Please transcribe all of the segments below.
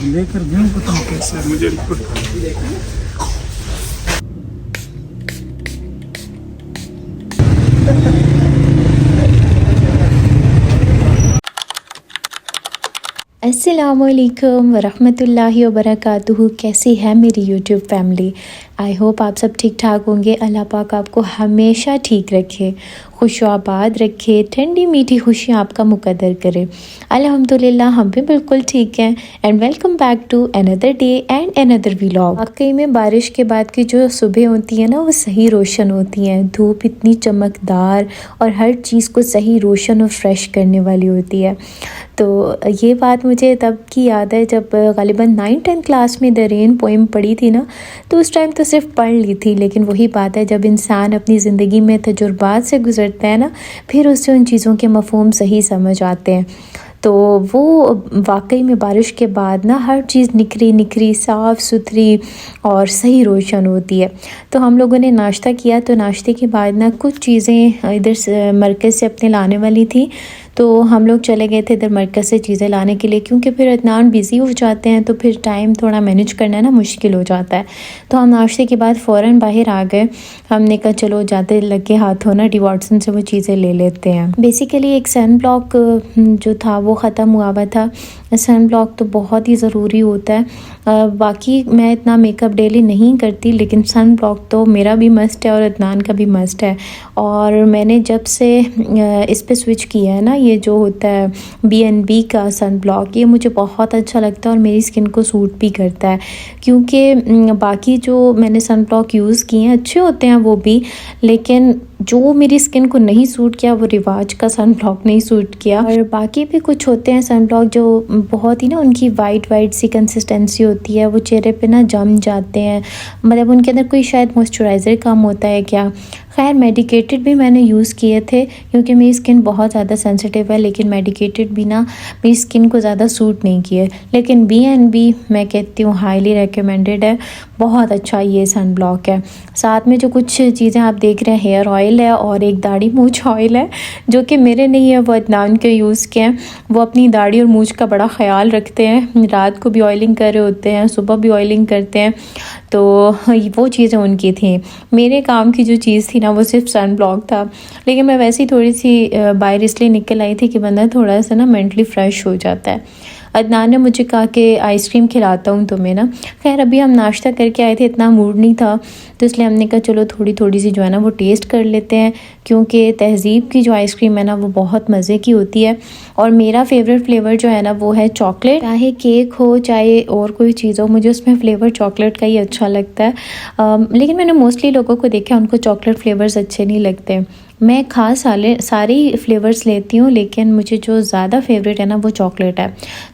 लेकर गए पता नहीं कैसे मुझे रिपोर्ट। अस्सलामुअलैकुम वरहमतुल्लाहि वबरकातुहू। कैसी है मेरी यूट्यूब फैमिली? आई होप आप सब ठीक ठाक होंगे। अल्लाह पाक आपको हमेशा ठीक रखे, खुशआबाद रखे, ठंडी मीठी खुशियाँ आपका मुकद्दर करे। अल्हम्दुलिल्लाह हम भी बिल्कुल ठीक हैं। And welcome back to another day and another vlog. वाकई में बारिश के बाद की जो सुबह होती है ना, वो सही रोशन होती हैं। धूप इतनी चमकदार और हर चीज़ को सही रोशन और फ्रेश करने वाली होती है। तो ये बात मुझे तब की याद है जब ग़ालिबन 9th क्लास में द रेन पोएम पढ़ी थी ना। तो उस टाइम तो सिर्फ पढ़ ली थी, लेकिन वही बात है जब इंसान अपनी ज़िंदगी में तजुर्बात से गुज़रता है ना, फिर उससे उन चीज़ों के मफ़हूम सही समझ आते हैं। तो वो वाकई में बारिश के बाद ना हर चीज़ निखरी निखरी साफ़ सुथरी और सही रोशन होती है। तो हम लोगों ने नाश्ता किया, तो नाश्ते के बाद ना कुछ चीज़ें इधर से मरकज़ से अपने लाने वाली थी। तो हम लोग चले गए थे इधर मरकज़ से चीज़ें लाने के लिए, क्योंकि फिर इतनान बिज़ी हो जाते हैं तो फिर टाइम थोड़ा मैनेज करना ना मुश्किल हो जाता है। तो हम नाश्ते के बाद फ़ौरन बाहर आ गए। हमने कहा चलो जाते लगे हाथों ना डी वाटसन से वो चीज़ें ले लेते हैं। बेसिकली एक सन ब्लॉक जो था वो ख़त्म हुआ हुआ था। सन ब्लॉक तो बहुत ही ज़रूरी होता है। बाकी मैं इतना मेकअप डेली नहीं करती, लेकिन सन ब्लॉक तो मेरा भी मस्ट है और अदनान का भी मस्ट है। और मैंने जब से इस पे स्विच किया है ना, ये जो होता है BNB का सन ब्लॉक, ये मुझे बहुत अच्छा लगता है और मेरी स्किन को सूट भी करता है। क्योंकि बाकी जो मैंने सन ब्लॉक यूज़ किए हैं अच्छे होते हैं वो भी, लेकिन जो मेरी स्किन को नहीं सूट किया वो रिवाज का सन ब्लॉक नहीं सूट किया। और बाकी भी कुछ होते हैं सन ब्लॉक जो बहुत ही ना, उनकी वाइट सी कंसिस्टेंसी होती है, वो चेहरे पे ना जम जाते हैं। मतलब उनके अंदर कोई शायद मॉइस्चराइज़र कम होता है क्या। खैर मेडिकेटेड भी मैंने यूज़ किए थे क्योंकि मेरी स्किन बहुत ज़्यादा सेंसिटिव है, लेकिन मेडिकेटेड भी ना मेरी स्किन को ज़्यादा सूट नहीं किए। लेकिन BNB मैं कहती हूँ हाईली रिकमेंडेड है, बहुत अच्छा ये सन ब्लॉक है। साथ में जो कुछ चीज़ें आप देख रहे हैं, हेयर ऑयल है और एक दाढ़ी मूछ ऑयल है, जो कि मेरे नहीं है, वो अदनान के यूज़ के हैं। वो अपनी दाढ़ी और मूछ का बड़ा ख्याल रखते हैं, रात को भी ऑयलिंग कर रहे होते हैं, सुबह भी ऑयलिंग करते हैं। तो वो चीज़ें उनकी थी। मेरे काम की जो चीज़ थी ना वो सिर्फ सन ब्लॉक था। लेकिन मैं वैसे ही थोड़ी सी बाहर इसलिए निकल आई थी कि बंदा थोड़ा सा ना मेंटली फ़्रेश हो जाता है। अदनान ने मुझे कहा कि आइसक्रीम खिलाता हूँ तुम्हें ना। खैर अभी हम नाश्ता करके आए थे, इतना मूड नहीं था, तो इसलिए हमने कहा चलो थोड़ी सी जो है ना वो टेस्ट कर लेते हैं, क्योंकि तहज़ीब की जो आइसक्रीम है ना वो बहुत मज़े की होती है। और मेरा फेवरेट फ्लेवर जो है ना वो है चॉकलेट। चाहे केक हो चाहे और कोई चीज़ हो, मुझे उसमें फ्लेवर चॉकलेट का ही अच्छा लगता है। लेकिन मैंने मोस्टली लोगों को देखा उनको चॉकलेट फ्लेवर्स अच्छे नहीं लगते। मैं खास सारी फ्लेवर्स लेती हूँ, लेकिन मुझे जो ज़्यादा फेवरेट है ना वो चॉकलेट है।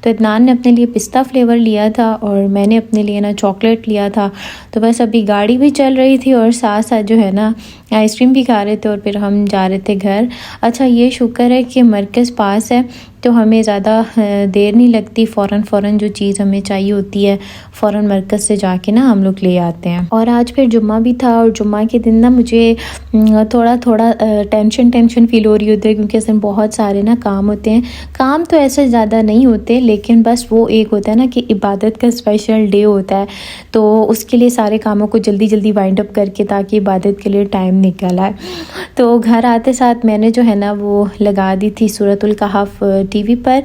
तो इदनान ने अपने लिए पिस्ता फ्लेवर लिया था और मैंने अपने लिए ना चॉकलेट लिया था। तो बस अभी गाड़ी भी चल रही थी और साथ साथ जो है ना आइसक्रीम भी खा रहे थे और फिर हम जा रहे थे घर। अच्छा ये शुक्र है कि मरकज़ पास है, तो हमें ज़्यादा देर नहीं लगती। फ़ौरन जो चीज़ हमें चाहिए होती है फ़ौरन मरकज़ से जाके ना हम लोग ले आते हैं। और आज फिर जुम्मा भी था, और जुम्मा के दिन ना मुझे थोड़ा टेंशन फ़ील हो रही होती है, क्योंकि इस दिन बहुत सारे ना काम होते हैं। काम तो ऐसे ज़्यादा नहीं होते, लेकिन बस वो एक होता है ना कि इबादत का स्पेशल डे होता है, तो उसके लिए सारे कामों को जल्दी वाइंड अप करके ताकि इबादत के लिए टाइम निकल आए। तो घर आते साथ मैंने जो है ना वो लगा दी थी सूरतुल कहफ TV पर।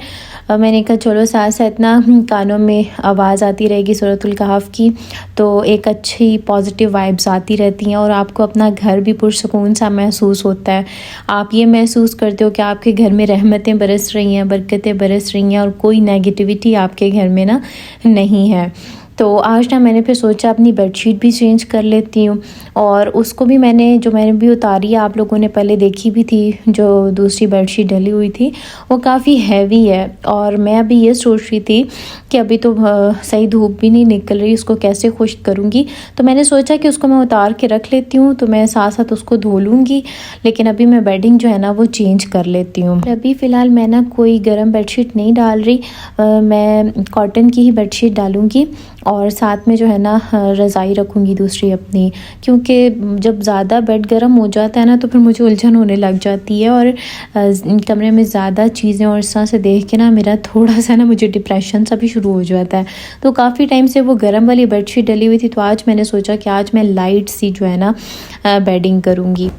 मैंने कहा चलो साथ साथ ना कानों में आवाज़ आती रहेगी सूरतुल कहफ की, तो एक अच्छी पॉजिटिव वाइब्स आती रहती हैं और आपको अपना घर भी पुरसुकून सा महसूस होता है। आप ये महसूस करते हो कि आपके घर में रहमतें बरस रही हैं, बरकतें बरस रही हैं और कोई नेगेटिविटी आपके घर में ना नहीं है। तो आज ना मैंने फिर सोचा अपनी बेडशीट भी चेंज कर लेती हूँ, और उसको भी मैंने भी उतारी है। आप लोगों ने पहले देखी भी थी, जो दूसरी बेडशीट डली हुई थी वो काफ़ी हैवी है। और मैं अभी ये सोच रही थी कि अभी तो सही धूप भी नहीं निकल रही, उसको कैसे खुश्क करूँगी। तो मैंने सोचा कि उसको मैं उतार के रख लेती हूँ, तो मैं साथ साथ उसको धो लूँगी। लेकिन अभी मैं बेडिंग जो है ना वो चेंज कर लेती हूँ। अभी फ़िलहाल मैं ना कोई गर्म बेडशीट नहीं डाल रही, मैं कॉटन की ही बेडशीट डालूँगी। और साथ में जो है ना रज़ाई रखूँगी दूसरी अपनी, क्योंकि जब ज़्यादा बेड गर्म हो जाता है ना तो फिर मुझे उलझन होने लग जाती है और कमरे में ज़्यादा चीज़ें और इस तरह से देख के ना मेरा थोड़ा सा ना मुझे डिप्रेशन सा भी शुरू हो जाता है। तो काफ़ी टाइम से वो गर्म वाली बेडशीट डली हुई थी, तो आज मैंने सोचा कि आज मैं लाइट सी जो है ना बेडिंग करूँगी।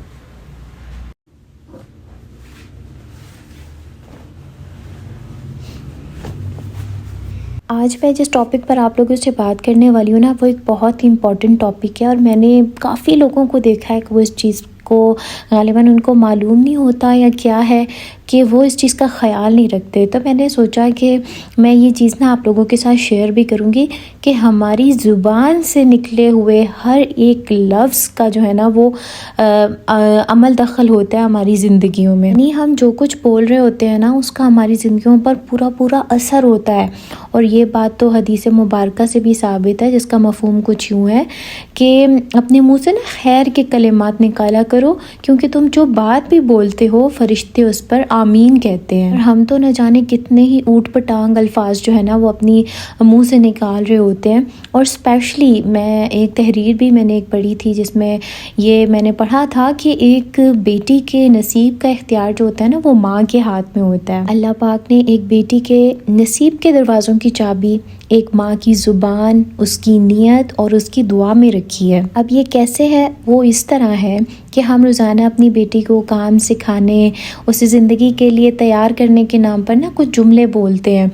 आज मैं जिस टॉपिक पर आप लोगों से बात करने वाली हूँ ना, वो एक बहुत ही इम्पॉर्टेंट टॉपिक है और मैंने काफ़ी लोगों को देखा है कि वो इस चीज़ को गालिबन उनको मालूम नहीं होता या क्या है कि वो इस चीज़ का ख़याल नहीं रखते। तो मैंने सोचा कि मैं ये चीज़ ना आप लोगों के साथ शेयर भी करूँगी कि हमारी ज़ुबान से निकले हुए हर एक लफ्ज़ का जो है ना वो अमल दखल होता है हमारी ज़िंदगियों में। यानी हम जो कुछ बोल रहे होते हैं ना उसका हमारी ज़िंदगियों पर पूरा पूरा असर होता है। और ये बात तो हदीस मुबारका से भी साबित है, जिसका मफ़हूम कुछ यूँ है कि अपने मुँह से ना खैर के कलिमात निकाला करो, क्योंकि तुम जो बात भी बोलते हो फरिश्ते उस पर आमीन कहते हैं। और हम तो न जाने कितने ही ऊट पटांग अल्फाज जो है ना वो अपनी मुंह से निकाल रहे होते हैं। और स्पेशली मैं एक तहरीर भी मैंने एक पढ़ी थी जिसमें ये मैंने पढ़ा था कि एक बेटी के नसीब का इख्तियार जो होता है ना वो माँ के हाथ में होता है। अल्लाह पाक ने एक बेटी के नसीब के दरवाज़ों की चाबी एक माँ की ज़ुबान, उसकी नीयत और उसकी दुआ में रखी है। अब ये कैसे है? वो इस तरह है कि हम रोज़ाना अपनी बेटी को काम सिखाने, उसे ज़िंदगी के लिए तैयार करने के नाम पर ना कुछ जुमले बोलते हैं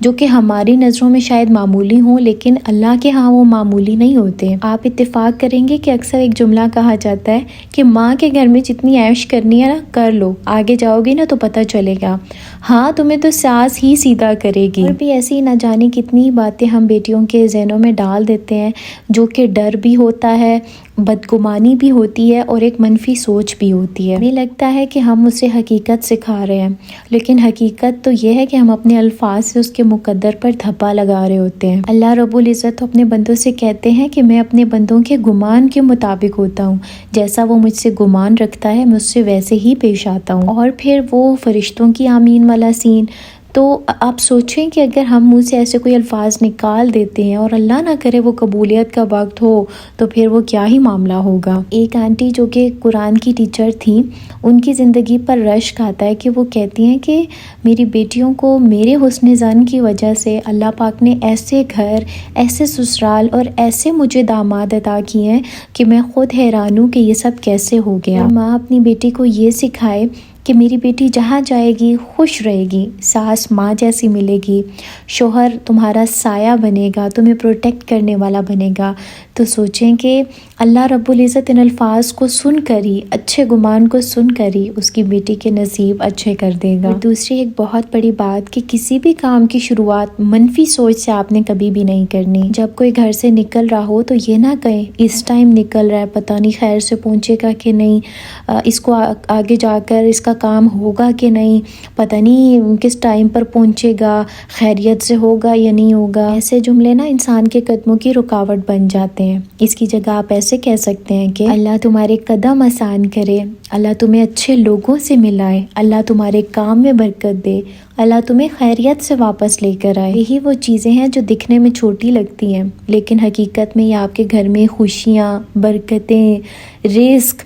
जो कि हमारी नज़रों में शायद मामूली हों, लेकिन अल्लाह के यहाँ वो मामूली नहीं होते। आप इत्तेफाक करेंगे कि अक्सर एक जुमला कहा जाता है कि माँ के घर में जितनी ऐश करनी है ना कर लो, आगे जाओगी ना तो पता चलेगा, हाँ तुम्हें तो सास ही सीधा करेगी। और भी ऐसी न जाने कितनी बातें हम बेटियों के ज़हनों में डाल देते हैं, जो कि डर भी होता है, बदगुमानी भी होती है और एक मनफी सोच भी होती है। हमें लगता है कि हम उसे हकीकत सिखा रहे हैं, लेकिन हकीकत तो ये है कि हम अपने अल्फाज से उसके मुकद्दर पर धब्बा लगा रहे होते हैं। अल्लाह रब्बुल इज़्ज़त तो अपने बंदों से कहते हैं कि मैं अपने बंदों के गुमान के मुताबिक होता हूँ, जैसा वो मुझसे गुमान रखता है मैं उससे वैसे ही पेश आता हूँ। और फिर वो फरिश्तों की आमीन वाला सीन, तो आप सोचें कि अगर हम मुँह से ऐसे कोई अल्फाज निकाल देते हैं और अल्लाह ना करे वो कबूलियत का वक्त हो तो फिर वो क्या ही मामला होगा। एक आंटी जो कि कुरान की टीचर थी, उनकी ज़िंदगी पर रश्क आता है कि वो कहती हैं कि मेरी बेटियों को मेरे हुस्न ज़न की वजह से अल्लाह पाक ने ऐसे घर, ऐसे ससुराल और ऐसे मुझे दामाद अता किए हैं कि मैं ख़ुद हैरान हूँ कि ये सब कैसे हो गया। माँ अपनी बेटी को ये सिखाए कि मेरी बेटी जहाँ जाएगी खुश रहेगी, सास माँ जैसी मिलेगी, शोहर तुम्हारा साया बनेगा, तुम्हें प्रोटेक्ट करने वाला बनेगा, तो सोचें कि अल्लाह रब्बुल इज़्ज़त इन अल्फाज को सुन कर ही, अच्छे गुमान को सुन कर ही उसकी बेटी के नसीब अच्छे कर देगा। और दूसरी एक बहुत बड़ी बात कि किसी भी काम की शुरुआत मनफी सोच से आपने कभी भी नहीं करनी। जब कोई घर से निकल रहा हो तो ये ना कहें इस टाइम निकल रहा है, पता नहीं खैर से पहुँचेगा कि नहीं, इसको आगे जाकर इसका काम होगा कि नहीं, पता नहीं किस टाइम पर पहुँचेगा, खैरियत से होगा या नहीं होगा। ऐसे जुमले ना इंसान के कदमों की रुकावट बन जाते हैं। इसकी जगह आप ऐसे कह सकते हैं कि अल्लाह तुम्हारे कदम आसान करे, अल्लाह तुम्हें अच्छे लोगों से मिलाए, अल्लाह तुम्हारे काम में बरकत दे, अल्लाह तुम्हें खैरियत से वापस लेकर आए। यही वो चीज़ें हैं जो दिखने में छोटी लगती हैं, लेकिन हकीकत में ये आपके घर में खुशियाँ, बरकतें, रिस्क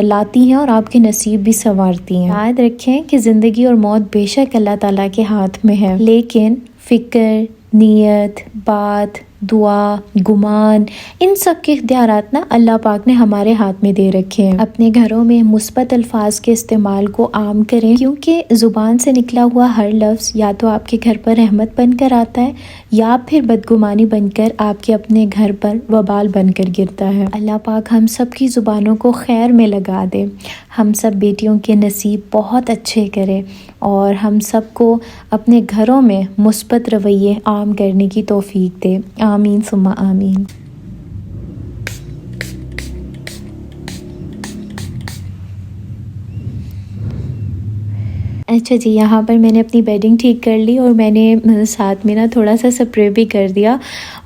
लाती हैं और आपके नसीब भी संवारती हैं। याद रखें कि ज़िंदगी और मौत बेशक अल्लाह ताला के हाथ में है, लेकिन फ़िक्र, नीयत, बात, दुआ, गुमान, इन सब के इख्तियारात ना अल्लाह पाक ने हमारे हाथ में दे रखे हैं। अपने घरों में मुस्बत अल्फाज के इस्तेमाल को आम करें, क्योंकि ज़ुबान से निकला हुआ हर लफ्ज़ या तो आपके घर पर रहमत बनकर आता है या फिर बदगुमानी बनकर आपके अपने घर पर वबाल बनकर गिरता है। अल्लाह पाक हम सब की ज़ुबानों को खैर में लगा दे, हम सब बेटियों के नसीब बहुत अच्छे करे और हम सब को अपने घरों में मुस्बत रवैये आम करने की तौफीक दे। आमीन सुम्मा आमीन। अच्छा जी, यहाँ पर मैंने अपनी बेडिंग ठीक कर ली और मैंने साथ में ना थोड़ा सा स्प्रे भी कर दिया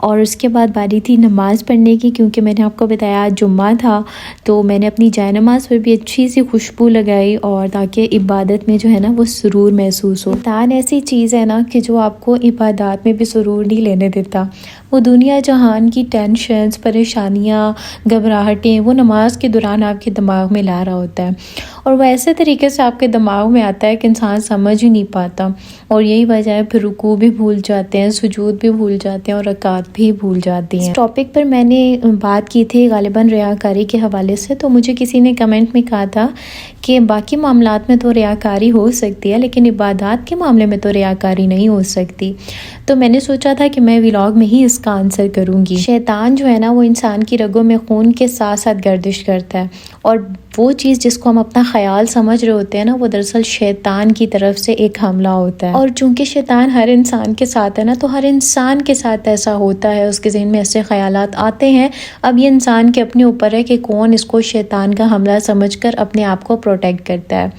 और उसके बाद बारी थी नमाज़ पढ़ने की, क्योंकि मैंने आपको बताया आज जुम्मा था, तो मैंने अपनी जाए नमाज़ पर भी अच्छी सी खुशबू लगाई और ताकि इबादत में जो है ना वो सुरूर महसूस हो। शैतान ऐसी चीज़ है ना कि जो आपको इबादत में भी सुरूर नहीं लेने देता। वो दुनिया जहान की टेंशन्स, परेशानियाँ, घबराहटें वो नमाज के दौरान आपके दिमाग में ला रहा होता है, और वो ऐसे तरीके से आपके दिमाग में आता है कि इंसान समझ ही नहीं पाता, और यही वजह है फिर रुकू भी भूल जाते हैं, सुजूद भी भूल जाते हैं और रकात भी भूल जाती हैं। इस टॉपिक पर मैंने बात की थी गालिबन रियाकारी के हवाले से, तो मुझे किसी ने कमेंट में कहा था कि बाकी मामलात में तो रियाकारी हो सकती है लेकिन इबादत के मामले में तो रियाकारी नहीं हो सकती। तो मैंने सोचा था कि मैं व्लॉग में ही इसका आंसर करूँगी। शैतान जो है ना वो इंसान की रगों में खून के साथ साथ गर्दिश करता है, और वो चीज़ जिसको हम अपना ख्याल समझ रहे होते हैं ना वो दरअसल शैतान की तरफ से एक हमला होता है। और चूंकि शैतान हर इंसान के साथ है ना, तो हर इंसान के साथ ऐसा होता है, उसके ज़हन में ऐसे ख्यालात आते हैं। अब ये इंसान के अपने ऊपर है कि कौन इसको शैतान का हमला समझकर अपने आप को प्रोटेक्ट करता है।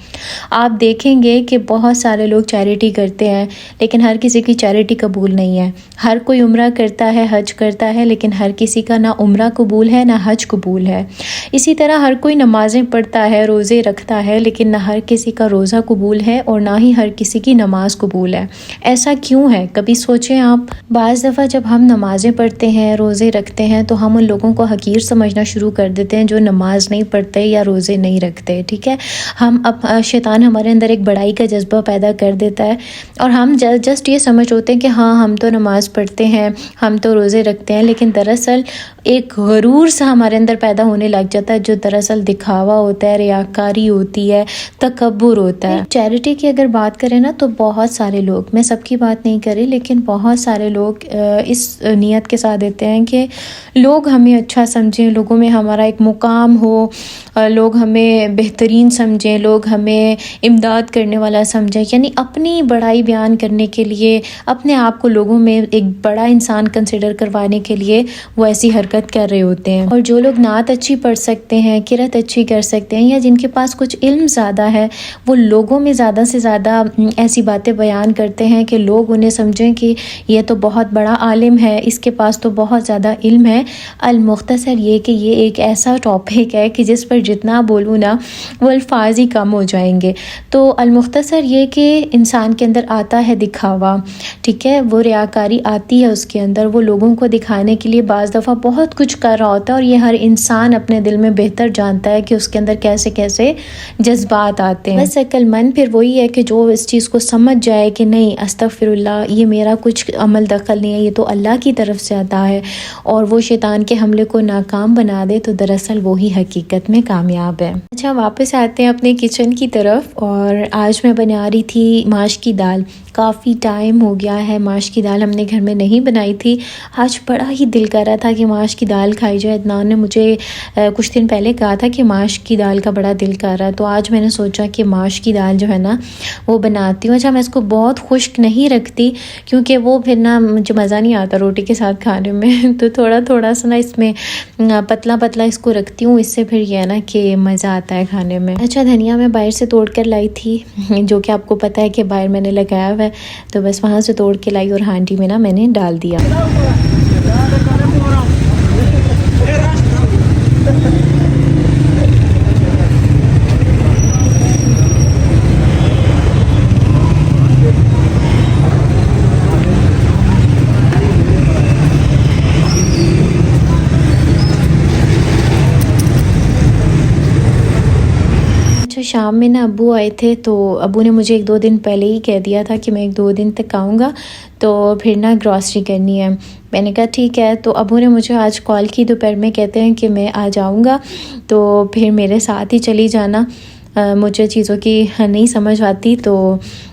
आप देखेंगे कि बहुत सारे लोग चैरिटी करते हैं लेकिन हर किसी की चैरिटी कबूल नहीं है। हर कोई उम्रा करता है, हज करता है, लेकिन हर किसी का ना उम्रा कबूल है ना हज कबूल है। इसी तरह हर कोई नमाज़ें पढ़ता है, रोज़े रखता है, लेकिन ना हर किसी का रोज़ा कबूल है और ना ही हर किसी की नमाज कबूल है। ऐसा क्यों है, कभी सोचें आप। बाज़ दफ़ा जब हम नमाज़ें पढ़ते हैं, रोज़े रखते हैं, तो हम उन लोगों को हकीर समझना शुरू कर देते हैं जो नमाज नहीं पढ़ते या रोज़े नहीं रखते। ठीक है, हम अब शैतान हमारे अंदर एक बड़ाई का जज्बा पैदा कर देता है और हम जस्ट ये समझ होते हैं कि हाँ हम तो नमाज़ पढ़ते हैं, हम तो रोज़े रखते हैं, लेकिन दरअसल एक गरूर सा हमारे अंदर पैदा होने लग जाता है जो दरअसल दिखावा होता है, रियाकारी होती है, तकब्बुर होता है। चैरिटी की अगर बात करें ना तो बहुत सारे लोग, मैं सबकी बात नहीं कर रही, लेकिन बहुत सारे लोग इस नीयत के साथ देते हैं कि लोग हमें अच्छा समझें, लोगों में हमारा एक मुकाम हो, लोग हमें बेहतरीन समझें, लोग हमें इमदाद करने वाला समझें, यानी अपनी बड़ाई बयान करने के लिए, अपने आप को लोगों में एक बड़ा इंसान कंसिडर करवाने के लिए वो ऐसी हरकत कर रहे होते हैं। और जो लोग नात अच्छी पढ़ सकते हैं, किरत अच्छी कर सकते हैं, या जिनके पास कुछ इल्म ज़्यादा है, वो लोगों में ज़्यादा से ज़्यादा ऐसी बातें बयान करते हैं कि लोग उन्हें समझें कि ये तो बहुत बड़ा आलिम है, इसके पास तो बहुत ज़्यादा इल्म है। अल-मुख्तसर ये कि ये एक ऐसा टॉपिक है कि जिस पर जितना बोलूँ ना वो अल्फाज ही कम हो जाएंगे। तो अल-मुख्तसर ये कि इंसान के अंदर आता है दिखावा, ठीक है, वो रियाकारी आती है उसके अंदर, वो लोगों को दिखाने के लिए बाज़ दफ़ा बहुत कुछ कर रहा होता है, और ये हर इंसान अपने दिल में बेहतर जानता है कि उसके अंदर कैसे कैसे जज्बात आते हैं। बस अक्लमंद फिर वही है कि जो इस चीज़ को समझ जाए कि नहीं अस्तगफिरुल्लाह, ये मेरा कुछ अमल दखल नहीं है, ये तो अल्लाह की तरफ से आता है, और वो शैतान के हमले को नाकाम बना दे, तो दरअसल वो ही हकीकत में कामयाब है। अच्छा, वापस आते हैं अपने किचन की तरफ, और आज मैं बना रही थी माश की दाल। काफ़ी टाइम हो गया है माश की दाल हमने घर में नहीं बनाई थी। आज बड़ा ही दिल कर रहा था कि माश की दाल खाई जाए। अदनान ने मुझे कुछ दिन पहले कहा था कि माश की दाल का बड़ा दिल कर रहा है, तो आज मैंने सोचा कि माश की दाल जो है ना वो बनाती हूँ। अच्छा, मैं इसको बहुत खुश्क नहीं रखती क्योंकि वो फिर ना मुझे मज़ा नहीं आता रोटी के साथ खाने में तो थोड़ा थोड़ा सा ना इसमें पतला पतला इसको रखती हूँ, इससे फिर यह है ना कि मज़ा आता है खाने में। अच्छा, धनिया मैं बाहर से तोड़ कर लाई थी जो कि आपको पता है कि बाहर मैंने लगाया हुआ है, तो बस वहाँ से तोड़ के लाई और हांडी में ना मैंने डाल दिया। शाम में ना अब्बू आए थे, तो अब्बू ने मुझे 1-2 दिन पहले ही कह दिया था कि मैं 1-2 दिन तक आऊँगा, तो फिर ना ग्रॉसरी करनी है। मैंने कहा ठीक है, तो अब्बू ने मुझे आज कॉल की दोपहर में, कहते हैं कि मैं आ जाऊँगा तो फिर मेरे साथ ही चली जाना। मुझे चीज़ों की नहीं समझ आती तो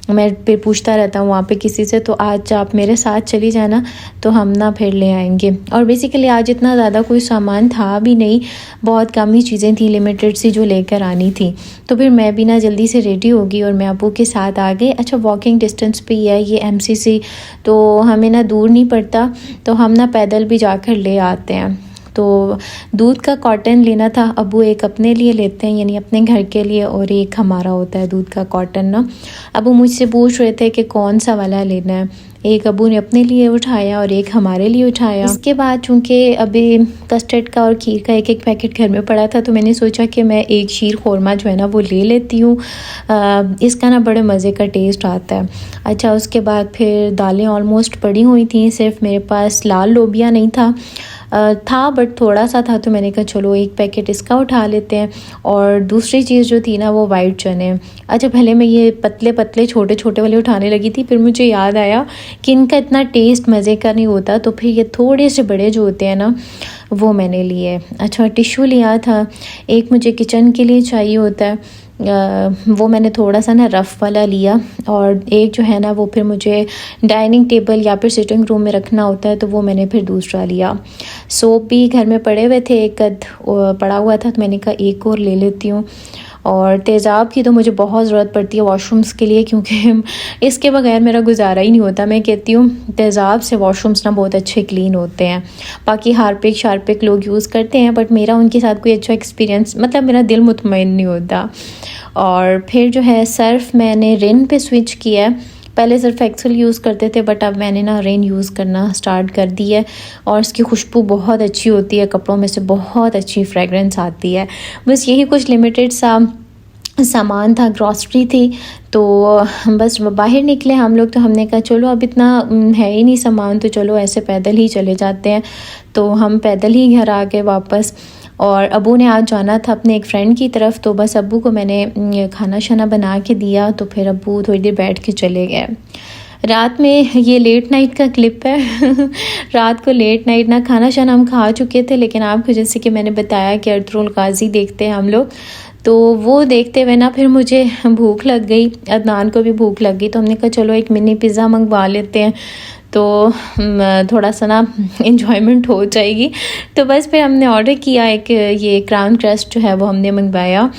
मैं फिर पूछता रहता हूँ वहाँ पे किसी से, तो आज आप मेरे साथ चली जाना तो हम ना फिर ले आएंगे। और बेसिकली आज इतना ज़्यादा कोई सामान था भी नहीं, बहुत कम ही चीज़ें थी लिमिटेड सी जो लेकर आनी थी, तो फिर मैं भी ना जल्दी से रेडी होगी और मैं अब्बू के साथ आ गई। अच्छा, वॉकिंग डिस्टेंस पे ही है ये MCC, तो हमें ना दूर नहीं पड़ता, तो हम ना पैदल भी जाकर ले आते हैं। तो दूध का कॉटन लेना था। अबू एक अपने लिए लेते हैं, यानी अपने घर के लिए, और एक हमारा होता है दूध का कॉटन ना। अबू मुझसे पूछ रहे थे कि कौन सा वाला लेना है। एक अबू ने अपने लिए उठाया और एक हमारे लिए उठाया। इसके बाद चूँकि अभी कस्टर्ड का और खीर का एक पैकेट घर में पड़ा था, तो मैंने सोचा कि मैं एक शीर खोरमा जो है ना वो ले लेती हूँ। इसका ना बड़े मज़े का टेस्ट आता है। अच्छा, उसके बाद फिर दालें ऑलमोस्ट पड़ी हुई थी, सिर्फ मेरे पास लाल लोबिया नहीं था बट थोड़ा सा था, तो मैंने कहा चलो एक पैकेट इसका उठा लेते हैं। और दूसरी चीज़ जो थी ना वो वाइट चने। अच्छा, पहले मैं ये पतले पतले छोटे छोटे वाले उठाने लगी थी, फिर मुझे याद आया कि इनका इतना टेस्ट मज़े का नहीं होता, तो फिर ये थोड़े से बड़े जो होते हैं ना वो मैंने लिए। अच्छा, टिश्यू लिया था, एक मुझे किचन के लिए चाहिए होता है, वो मैंने थोड़ा सा ना रफ़ वाला लिया, और एक जो है ना वो फिर मुझे डाइनिंग टेबल या फिर सिटिंग रूम में रखना होता है, तो वो मैंने फिर दूसरा लिया। सोप भी घर में पड़े हुए थे, एक कद पड़ा हुआ था, तो मैंने कहा एक और ले लेती हूँ। और तेज़ाब की तो मुझे बहुत ज़रूरत पड़ती है वॉशरूम्स के लिए, क्योंकि इसके बगैर मेरा गुजारा ही नहीं होता। मैं कहती हूँ तेज़ाब से वॉशरूम्स ना बहुत अच्छे क्लीन होते हैं। बाकी हारपिक शारपिक लोग यूज़ करते हैं, बट मेरा उनके साथ कोई अच्छा एक्सपीरियंस, मतलब मेरा दिल मुतमईन नहीं होता। और फिर जो है सर्फ मैंने रिन पे स्विच किया है। पहले सिर्फ एक्सेल यूज़ करते थे, बट अब मैंने ना रिन यूज़ करना स्टार्ट कर दी है, और इसकी खुशबू बहुत अच्छी होती है, कपड़ों में से बहुत अच्छी फ्रेगरेंस आती है। बस यही कुछ लिमिटेड सा सामान था, ग्रॉसरी थी, तो बस बाहर निकले हम लोग, तो हमने कहा चलो अब इतना है ही नहीं सामान, तो चलो ऐसे पैदल ही चले जाते हैं। तो हम पैदल ही घर आ गए वापस। और अबू ने आज जाना था अपने एक फ़्रेंड की तरफ, तो बस अबू को मैंने खाना शाना बना के दिया, तो फिर अबू थोड़ी देर बैठ के चले गए। रात में ये लेट नाइट का क्लिप है रात को लेट नाइट ना खाना शाना हम खा चुके थे, लेकिन आपको जैसे कि मैंने बताया कि अर्तुगरुल गाज़ी देखते हैं हम लोग, तो वो देखते हुए ना फिर मुझे भूख लग गई, अदनान को भी भूख लग गई, तो हमने कहा चलो एक मिनी पिज़्ज़ा मंगवा लेते हैं, तो थोड़ा सा ना इन्जॉयमेंट हो जाएगी। तो बस फिर हमने ऑर्डर किया, एक ये क्राउन क्रस्ट जो है वो हमने मंगवाया।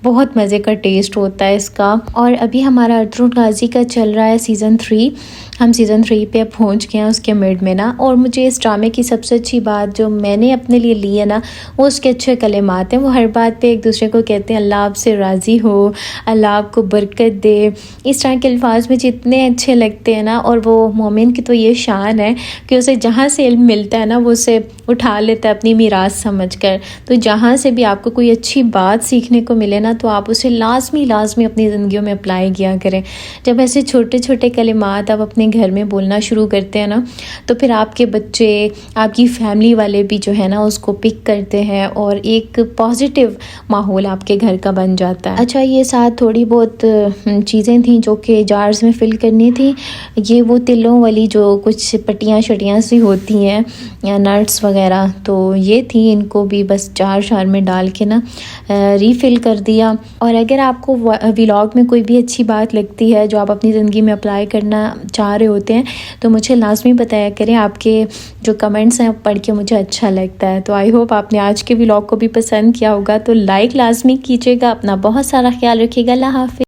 बहुत मज़े का टेस्ट होता है इसका। और अभी हमारा अर्तुगरुल गाज़ी का चल रहा है सीज़न 3। हम सीज़न 3 पे अब पहुँच गए हैं उसके मिड में ना। और मुझे इस ड्रामे की सबसे अच्छी बात जो मैंने अपने लिए ली है ना, वो उसके अच्छे कलिमात हैं। वो हर बात पे एक दूसरे को कहते हैं अल्लाह आपसे राज़ी हो, अल्लाह आपको बरकत दे। इस तरह के अल्फाज में जितने अच्छे लगते हैं ना, और वो मोमिन की तो ये शान है कि उसे जहाँ से इल्म मिलता है ना वो उसे उठा लेता है अपनी मीरास समझ कर। तो जहाँ से भी आपको कोई अच्छी बात सीखने को मिले ना, तो आप उसे लाजमी अपनी ज़िंदगियों में अप्लाई किया करें। जब ऐसे छोटे छोटे कलिमात आप अपने घर में बोलना शुरू करते हैं ना, तो फिर आपके बच्चे, आपकी फैमिली वाले भी जो है ना उसको पिक करते हैं, और एक पॉजिटिव माहौल आपके घर का बन जाता है। अच्छा, ये साथ थोड़ी बहुत चीज़ें थी जो कि जार्स में फ़िल करनी थी। ये वो तिलों वाली जो कुछ पट्टियाँ शटियाँ सी होती हैं या नट्स वगैरह, तो ये थी, इनको भी बस जार शार में डाल के ना रीफ़िल कर दिया। और अगर आपको व्लॉग में कोई भी अच्छी बात लगती है जो आप अपनी ज़िंदगी में अप्लाई करना चाह रहे होते हैं, तो मुझे लाजमी बताया करें। आपके जो कमेंट्स हैं पढ़ के मुझे अच्छा लगता है। तो आई होप आपने आज के व्लॉग को भी पसंद किया होगा, तो लाइक लाजमी कीजिएगा। अपना बहुत सारा ख्याल रखिएगा। अल्लाह हाफ़िज़।